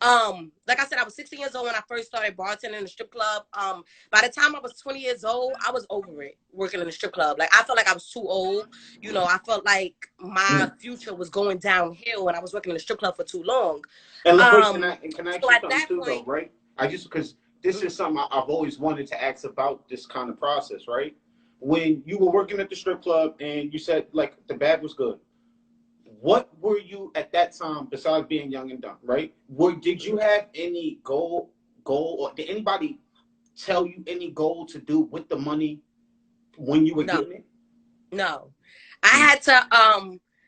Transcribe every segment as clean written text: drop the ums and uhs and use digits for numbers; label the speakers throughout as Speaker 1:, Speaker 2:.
Speaker 1: Like I said, I was 16 years old when I first started bartending in the strip club. By the time I was 20 years old, I was over it working in the strip club. Like, I felt like I was too old. You know, I felt like my future was going downhill and I was working in the strip club for too long.
Speaker 2: And look, wait, can I ask
Speaker 1: So
Speaker 2: you
Speaker 1: at
Speaker 2: something
Speaker 1: that
Speaker 2: too, though,
Speaker 1: point,
Speaker 2: right? I just because this is something I've always wanted to ask about this kind of process, right? When you were working at the strip club and you said like the bag was good, what were you at that time besides being young and dumb, right? Did you have any or did anybody tell you any goal to do with the money when you were
Speaker 1: no,
Speaker 2: getting it?
Speaker 1: no. I
Speaker 2: Mm.
Speaker 1: had to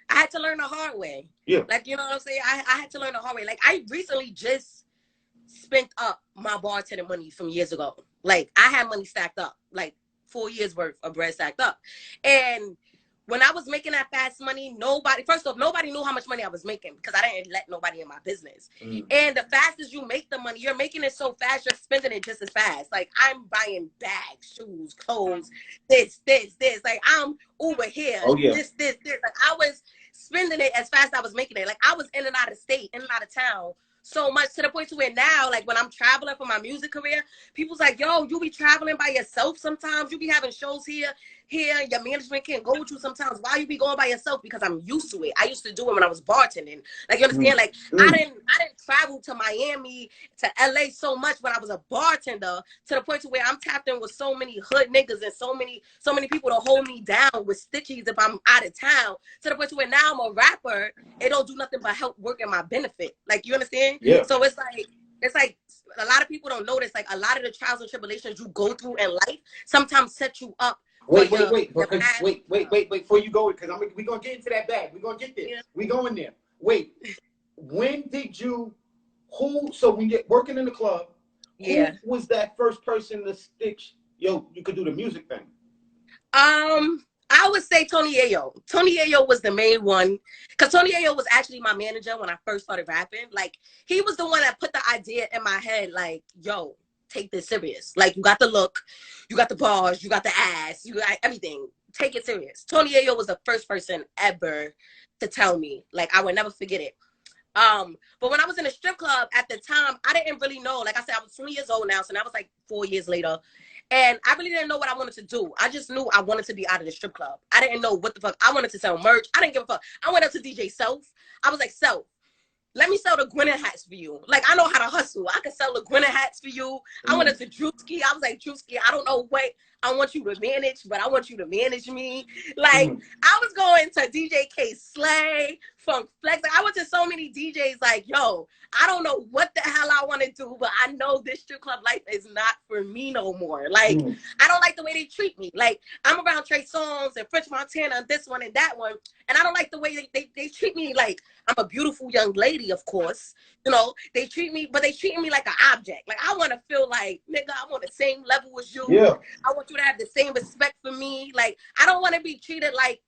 Speaker 1: I had to learn the hard way.
Speaker 2: Yeah.
Speaker 1: Like, you know what I'm saying? I had to learn the hard way. Like, I recently just spent up my bartending money from years ago. Like, I had money stacked up, like 4 years worth of bread stacked up. And when I was making that fast money, first off, nobody knew how much money I was making because I didn't let nobody in my business. And the fastest you make the money, you're making it so fast, you're spending it just as fast. Like, I'm buying bags, shoes, clothes, this. Like, I'm Uber here,
Speaker 2: Oh yeah.
Speaker 1: this. Like, I was spending it as fast as I was making it. Like, I was in and out of state, in and out of town, so much to the point to where now, like, when I'm traveling for my music career, people's like, yo, you be traveling by yourself sometimes. You be having shows here. Your management can't go with you sometimes. Why you be going by yourself? Because I'm used to it. I used to do it when I was bartending. Like, you understand? Like, I didn't travel to Miami, to LA so much when I was a bartender, to the point to where I'm tapped in with so many hood niggas and so many people to hold me down with stitches if I'm out of town, to the point to where now I'm a rapper. It don't do nothing but help work in my benefit. Like, you understand?
Speaker 2: Yeah.
Speaker 1: So it's like a lot of people don't notice, like, a lot of the trials and tribulations you go through in life sometimes set you up.
Speaker 2: Wait, before you go, because we're going to get into that bag. We're going to get there.
Speaker 1: Yeah.
Speaker 2: We're going there. Wait, so when you're working in the club, who was that first person to stitch, yo, you could do the music thing?
Speaker 1: I would say Tony YAYO. Tony YAYO was the main one, because Tony YAYO was actually my manager when I first started rapping. Like, he was the one that put the idea in my head, like, yo, take this serious. Like, you got the look, you got the bars, you got the ass, you got everything. Take it serious. Tony YAYO was the first person ever to tell me. Like, I would never forget it. But when I was in a strip club at the time, I didn't really know. Like I said, I was 20 years old now, so that was like 4 years later. And I really didn't know what I wanted to do. I just knew I wanted to be out of the strip club. I didn't know what the fuck. I wanted to sell merch. I didn't give a fuck. I went up to DJ Self. I was like, Self, let me sell the Gwyneth hats for you. Like, I know how to hustle. I can sell the Gwyneth hats for you. I went up to Drewski. I was like, Drewski, I don't know what I want you to manage, but I want you to manage me. Like, I was going to DJ K Slay, Funk Flex. Like, I went to so many DJs like, yo, I don't know what the hell I want to do, but I know this strip club life is not for me no more. Like, I don't like the way they treat me. Like, I'm around Trey Songz and French Montana and this one and that one, and I don't like the way they treat me. Like, I'm a beautiful young lady, of course. You know, they treat me like an object. Like, I want to feel like, nigga, I'm on the same level as you.
Speaker 2: Yeah.
Speaker 1: I want you to have the same respect for me. Like, I don't want to be treated like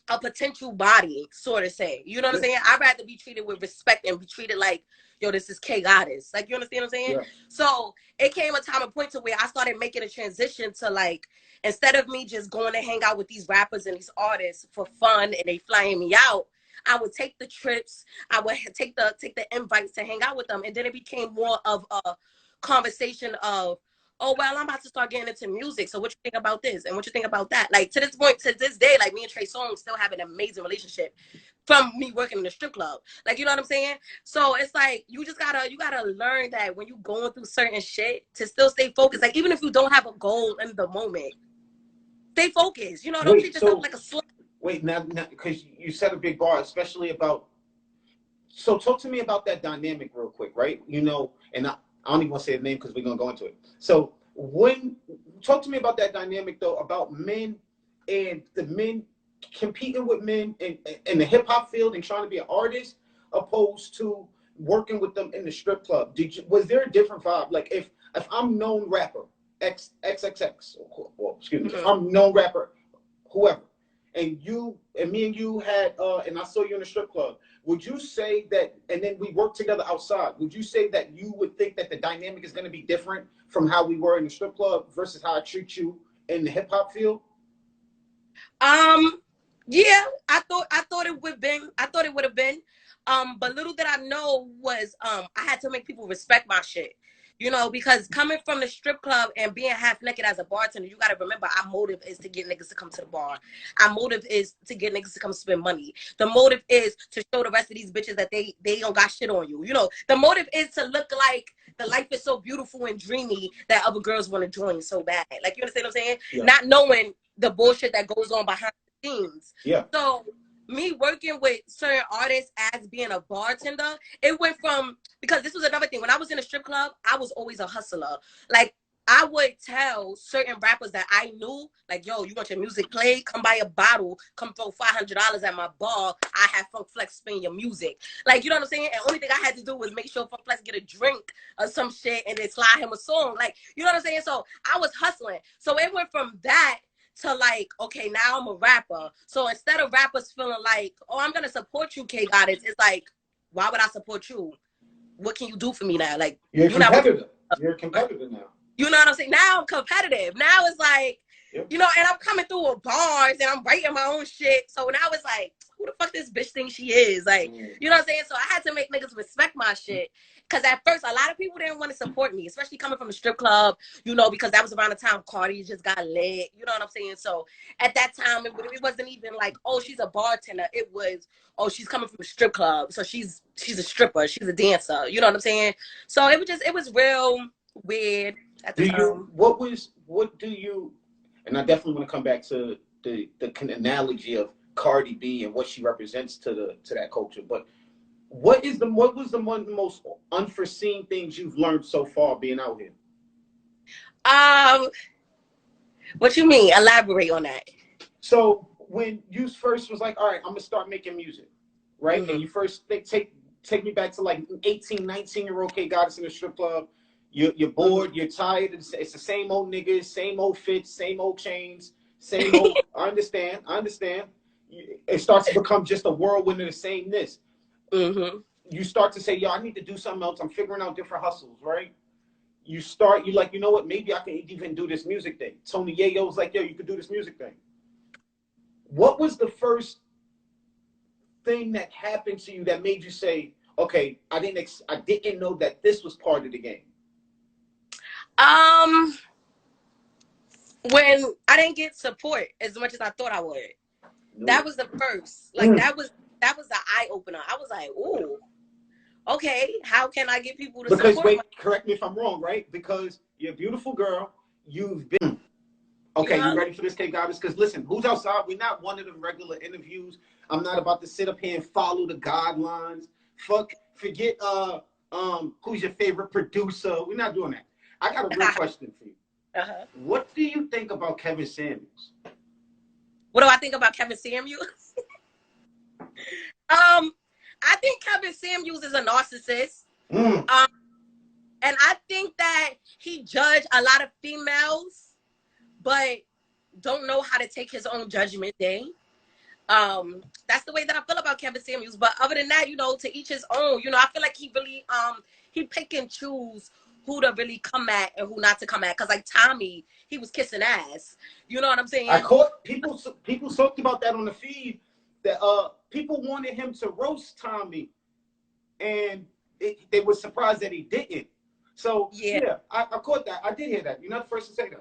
Speaker 1: a potential body, sort of say. You know what I'm saying? I'd rather be treated with respect and be treated like, yo, this is K Goddess. Like, you understand what I'm saying?
Speaker 2: Yeah.
Speaker 1: So it came a time and point to where I started making a transition to, like, instead of me just going to hang out with these rappers and these artists for fun and they flying me out, I would take the trips. I would take the invites to hang out with them. And then it became more of a conversation of, oh, well, I'm about to start getting into music. So what you think about this? And what you think about that? Like, to this point, to this day, like, me and Trey Songz still have an amazing relationship from me working in the strip club. Like, you know what I'm saying? So it's like, you gotta learn that when you going through certain shit, to still stay focused. Like, even if you don't have a goal in the moment, stay focused. You know, don't treat yourself like a slut.
Speaker 2: Wait, now, because you said a big bar, especially about, so talk to me about that dynamic real quick, right? You know, and I don't even want to say the name because we're going to go into it. So talk to me about that dynamic, though, about men and the men competing with men in the hip hop field and trying to be an artist, opposed to working with them in the strip club. Was there a different vibe? Like, if I'm known rapper, XXX, well, excuse me, if I'm known rapper, whoever, and me and you had, and I saw you in the strip club, would you say that, and then we work together outside, would you say that you would think that the dynamic is going to be different from how we were in the strip club versus how I treat you in the hip hop field?
Speaker 1: Yeah, I thought it would have been. But little did I know was I had to make people respect my shit. You know, because coming from the strip club and being half naked as a bartender, you gotta remember our motive is to get niggas to come to the bar. Our motive is to get niggas to come spend money. The motive is to show the rest of these bitches that they don't got shit on you. You know, the motive is to look like the life is so beautiful and dreamy that other girls want to join so bad. Like, you understand what I'm saying? Yeah. Not knowing the bullshit that goes on behind the scenes.
Speaker 2: Yeah.
Speaker 1: So me working with certain artists as being a bartender, it went from, because this was another thing. When I was in a strip club, I was always a hustler. Like, I would tell certain rappers that I knew, like, yo, you want your music played? Come buy a bottle. Come throw $500 at my bar. I have Funk Flex spin your music. Like, you know what I'm saying? And only thing I had to do was make sure Funk Flex get a drink or some shit and then slide him a song. Like, you know what I'm saying? So I was hustling. So it went from that to like, okay, now I'm a rapper. So instead of rappers feeling like, oh, I'm gonna support you, K Goddess, it's like, why would I support you? What can you do for me now? Like,
Speaker 2: you're a competitor. You're a competitor now.
Speaker 1: You know what I'm saying? Now I'm competitive. Now it's like, yep. You know, and I'm coming through with bars and I'm writing my own shit. So now it's like, who the fuck this bitch thinks she is? Like, you know what I'm saying? So I had to make niggas respect my shit. Because at first, a lot of people didn't want to support me, especially coming from the strip club, you know, because that was around the time Cardi just got lit. You know what I'm saying? So at that time, it wasn't even like, oh, she's a bartender. It was, oh, she's coming from a strip club. So she's a stripper. She's a dancer. You know what I'm saying? So it was real weird at the time.
Speaker 2: What do you, and I definitely want to come back to the analogy of Cardi B and what she represents to that culture, but what was one of the most unforeseen things you've learned so far being out here?
Speaker 1: What you mean? Elaborate on that.
Speaker 2: So when you first was like, all right, I'm gonna start making music, right? Mm-hmm. And you first take me back to like 18, 19-year-old K Goddess in a strip club. You're bored, you're tired. It's the same old niggas, same old fits, same old chains, same old. I understand. It starts to become just a whirlwind of the sameness.
Speaker 1: Mm-hmm.
Speaker 2: You start to say, yo, I need to do something else. I'm figuring out different hustles, right? You like, you know what? Maybe I can even do this music thing. Tony YAYO was like, yo, you could do this music thing. What was the first thing that happened to you that made you say, okay, I didn't know that this was part of the game?
Speaker 1: When I didn't get support as much as I thought I would. No. That was the first. Like, that was the eye opener. I was like, ooh, okay, how can I get people to support?
Speaker 2: Wait, correct me if I'm wrong, right? Because you're a beautiful girl. You've been okay. You ready for this, K Goddess? Because listen, who's outside? We're not one of them regular interviews. I'm not about to sit up here and follow the guidelines. Forget who's your favorite producer. We're not doing that. I got a real question for you.
Speaker 1: Uh-huh.
Speaker 2: What do you think about Kevin Samuels?
Speaker 1: What do I think about Kevin Samuels? I think Kevin Samuels is a narcissist. And I think that he judged a lot of females, but don't know how to take his own judgment day. That's the way that I feel about Kevin Samuels. But other than that, you know, to each his own. You know, I feel like he really he pick and choose who to really come at and who not to come at. Cause like Tommy, he was kissing ass. You know what I'm saying?
Speaker 2: I caught people talked about that on the feed. That people wanted him to roast Tommy, and they were surprised that he didn't. So yeah, I caught that. I did hear that. You're not the first to say that.